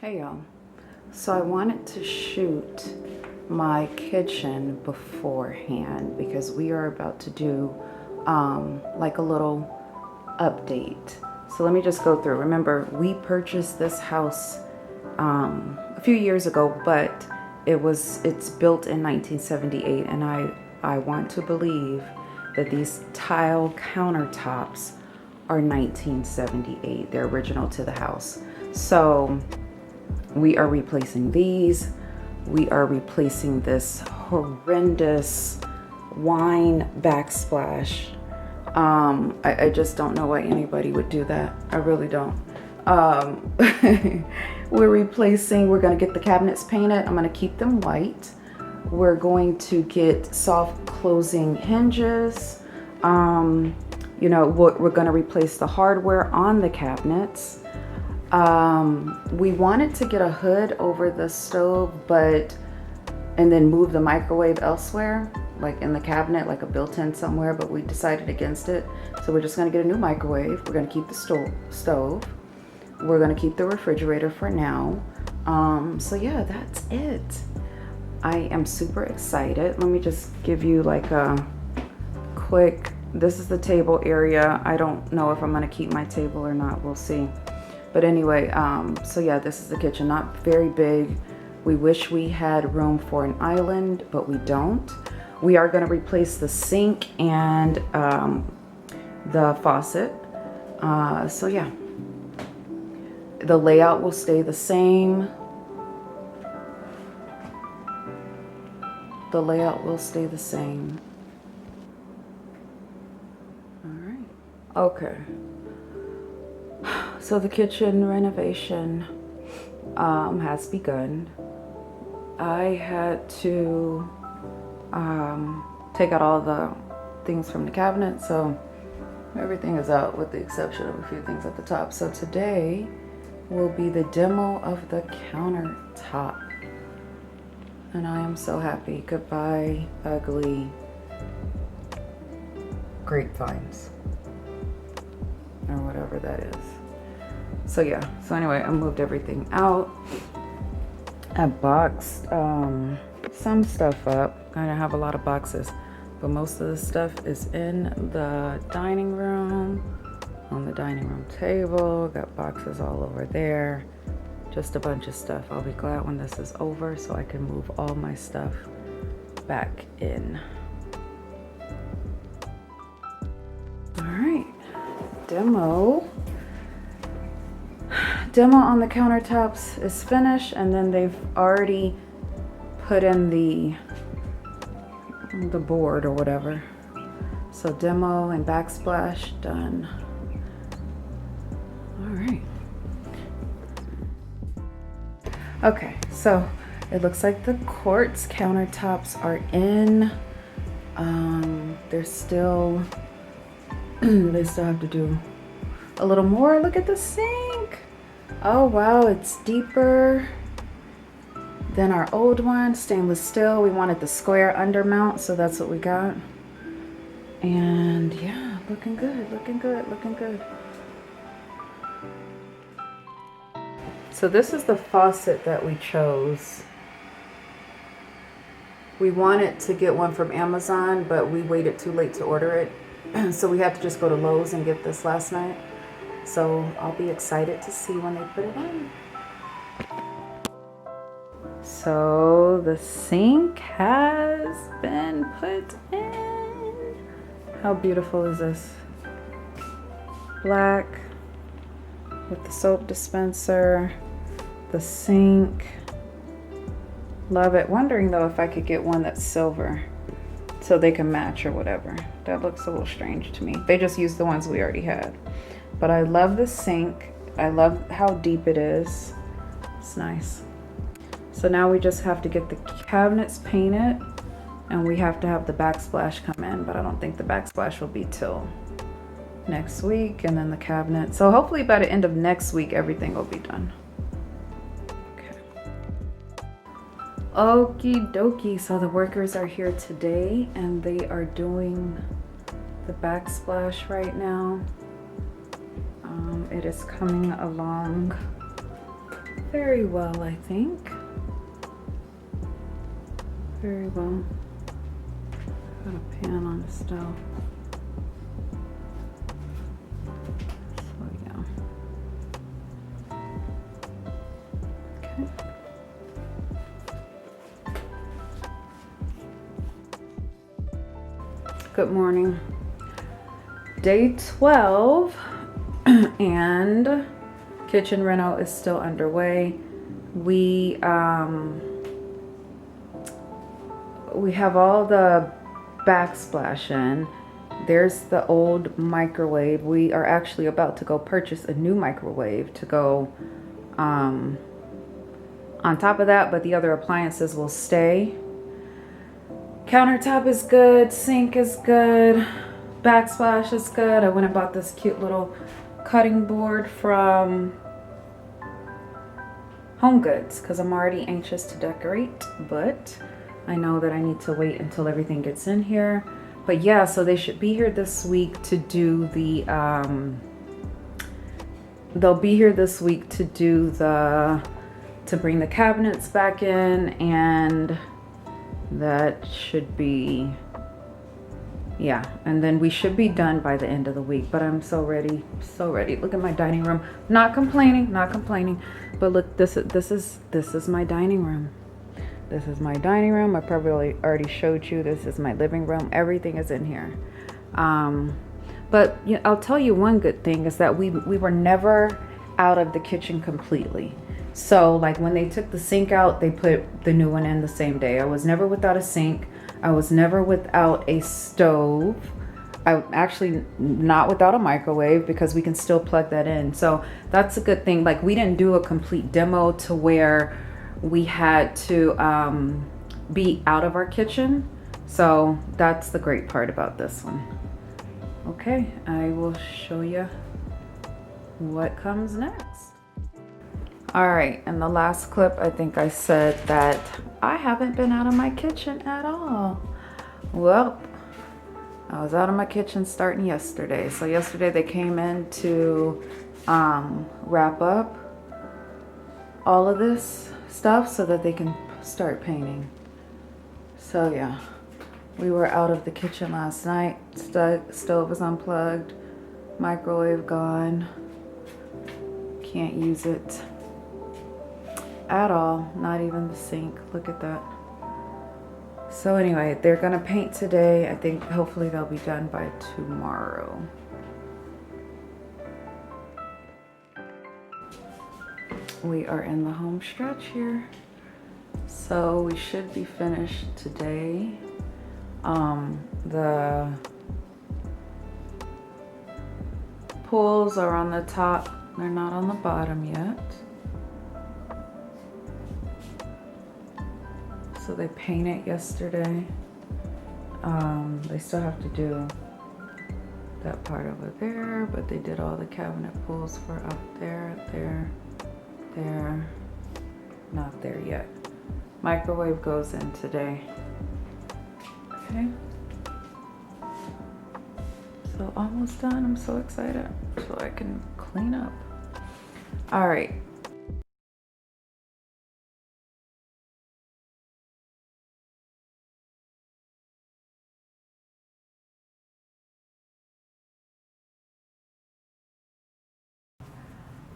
Hey y'all, so I wanted to shoot my kitchen beforehand because we are about to do like a little update. So let me just go through. Remember, we purchased this house a few years ago, but it's built in 1978, and I want to believe that these tile countertops are 1978. They're original to the house. So we are replacing these. We are replacing this horrendous wine backsplash. I just don't know why anybody would do that. I really don't. We're gonna get the cabinets painted. I'm gonna keep them white. We're going to get soft closing hinges. You know, we're gonna replace the hardware on the cabinets. We wanted to get a hood over the stove, and then move the microwave elsewhere, like in the cabinet, like a built-in somewhere, but we decided against it. So we're just gonna get a new microwave. We're gonna keep the stove. We're gonna keep the refrigerator for now. So yeah, that's it. I am super excited. Let me just give you like a quick, this is the table area. I don't know if I'm gonna keep my table or not, we'll see. But anyway, so yeah, this is the kitchen, not very big. We wish we had room for an island, but we don't. We are gonna replace the sink and the faucet. So yeah, the layout will stay the same. The layout will stay the same. All right, okay. So the kitchen renovation has begun. I had to take out all the things from the cabinet, so everything is out with the exception of a few things at the top. So today will be the demo of the countertop. And I am so happy. Goodbye, ugly grapevines. Or whatever that is. So yeah, so anyway, I moved everything out. I boxed some stuff up. I have a lot of boxes, but most of the stuff is in the dining room, on the dining room table. Got boxes all over there. Just a bunch of stuff. I'll be glad when this is over so I can move all my stuff back in. All right, demo on the countertops is finished, and then they've already put in the board or whatever. So demo and backsplash done. All right. Okay, so it looks like the quartz countertops are in. They're still, they still have to do a little more. Look at the sink. Oh wow, it's deeper than our old one. Stainless steel. We wanted the square undermount, so that's what we got. And yeah, looking good, looking good, looking good. So this is the faucet that we chose. We wanted to get one from Amazon, but we waited too late to order it. So we had to just go to Lowe's and get this last night. So I'll be excited to see when they put it on. So the sink has been put in. How beautiful is this? Black with the soap dispenser, the sink. Love it. Wondering though if I could get one that's silver so they can match or whatever. That looks a little strange to me. They just used the ones we already had. But I love the sink. I love how deep it is. It's nice. So now we just have to get the cabinets painted, and we have to have the backsplash come in, but I don't think the backsplash will be till next week, and then the cabinet. So hopefully by the end of next week, everything will be done. Okay. Okie dokie. So the workers are here today, and they are doing the backsplash right now. It is coming along very well, I think. Very well. Got a pan on the stove. So yeah. Okay. Good morning. Day 12 and kitchen reno is still underway. We have all the backsplash in. There's the old microwave. We are actually about to go purchase a new microwave to go on top of that, but the other appliances will stay. Countertop is good, sink is good, backsplash is good. I went and bought this cute little cutting board from Home Goods because I'm already anxious to decorate, but I know that I need to wait until everything gets in here. But yeah, so they should be here this week to do the to bring the cabinets back in, and that should be, yeah, and then we should be done by the end of the week. But I'm so ready, so ready. Look at my dining room. Not complaining, but look, this is my dining room. This is my dining room. I probably already showed you. This is my living room. Everything is in here. But you know, I'll tell you one good thing is that we were never out of the kitchen completely. So like when they took the sink out, they put the new one in the same day. I was never without a sink. I was never without a stove. I'm actually not without a microwave because we can still plug that in. So that's a good thing. Like we didn't do a complete demo to where we had to be out of our kitchen. So that's the great part about this one. Okay, I will show you what comes next. All right, in the last clip, I think I said that I haven't been out of my kitchen at all. Well, I was out of my kitchen starting yesterday. So yesterday they came in to wrap up all of this stuff so that they can start painting. So yeah, we were out of the kitchen last night. Stove was unplugged, microwave gone. Can't use it at all, not even the sink. Look at that. So anyway, they're gonna paint today. I think hopefully they'll be done by tomorrow. We are in the home stretch here. So we should be finished today. The pools are on the top. They're not on the bottom yet. So they painted yesterday. They still have to do that part over there, but they did all the cabinet pulls for up there, there, there. Not there yet. Microwave goes in today. Okay. So almost done. I'm so excited. So I can clean up. All right.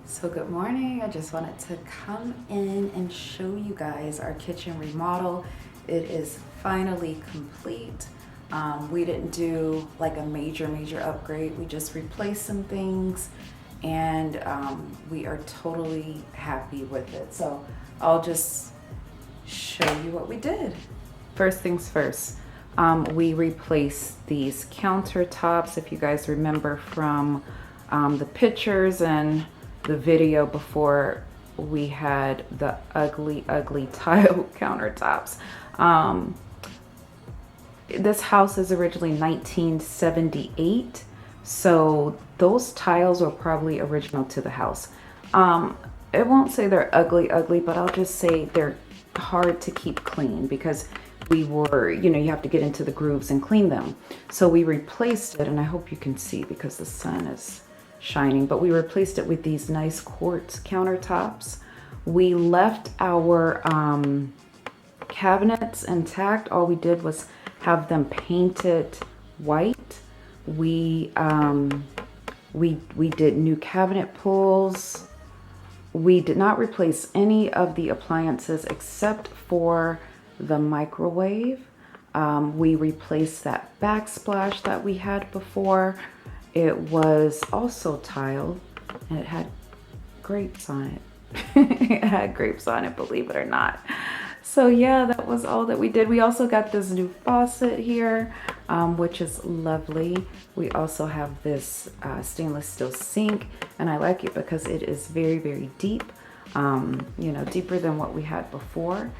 So good morning. I just wanted to come in and show you guys our kitchen remodel. It is finally complete. We didn't do like a major upgrade. We just replaced some things, and we are totally happy with it. So I'll just show you what we did. First things first, we replaced these countertops. If you guys remember from the pictures and the video before, we had the ugly tile countertops. This house is originally 1978, so those tiles were probably original to the house. I won't say they're ugly, but I'll just say they're hard to keep clean because we were, you know, you have to get into the grooves and clean them. So we replaced it, and I hope you can see because the sun is shining, but we replaced it with these nice quartz countertops We left our cabinets intact. All we did was have them painted white. We did new cabinet pulls. We did not replace any of the appliances except for the microwave. We replaced that backsplash that we had before. It was also tiled and it had grapes on it. It had grapes on it, believe it or not. So yeah, that was all that we did. We also got this new faucet here, which is lovely. We also have this stainless steel sink, and I like it because it is very, very deep, you know, deeper than what we had before.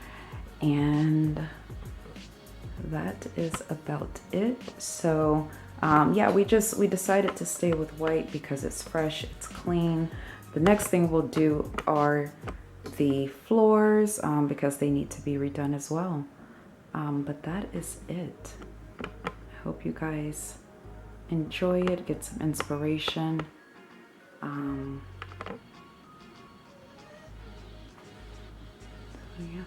And that is about it. So yeah, we decided to stay with white because it's fresh, it's clean. The next thing we'll do are the floors because they need to be redone as well. But that is it. I hope you guys enjoy it, get some inspiration. So yeah.